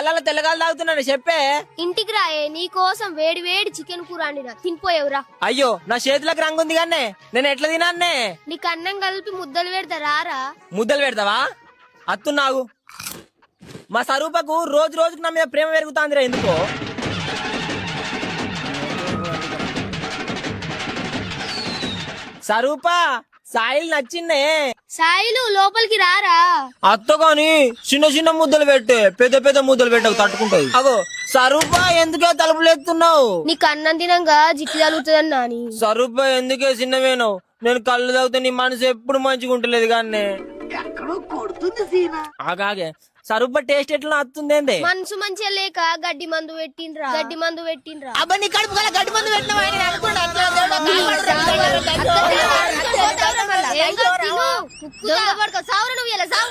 పాలలో తెల్లగాలు తాగుతున్నాను చెప్పే. ఇంటికి రాయే, నీ కోసం వేడి వేడి చికెన్ కూర వండినా తినిపోయేవురా. అయ్యో నా చేతులకు రంగు ఉంది కానీ నేను ఎట్లా తినాన్నే? నీకు అన్నం కలిపి ముద్దలు పెడతా రారా. ముద్దలు పెడతావా? అత్తున్నాగు. మా స్వరూపకు రోజు రోజుకు నా మీద ప్రేమ పెరుగుతాందిరా ఎందుకో. స్వరూప సాయిల్ నచ్చిందే. సాయిలు లోపలికి రారా. అత్త గాని చిన్న చిన్న ముద్దలు పెట్టే, పెద్ద పెద్ద ముద్దలు పెట్టకు తట్టుకుంటది. అగో స్వరూప ఎందుకే తలుపులు ఎత్తున్నావు? నీకు అన్నం తినంగా జిక్కి తగులుతుందని నాని. స్వరూప ఎందుకే చిన్నవేను? నేను కళ్ళు తాగితే నీ మనసు ఎప్పుడు మంచిగా ఉంటలేదు కానీ. ఆగాగే స్వరూప టేస్ట్ ఎట్లా అత్తుందేందే? మనసు మంచిగా లేక గడ్డి మందు పెట్టిండ్రా. అబ్బా నీ కడుపు గల గడ్డి మందు పెట్టినవా? సావు.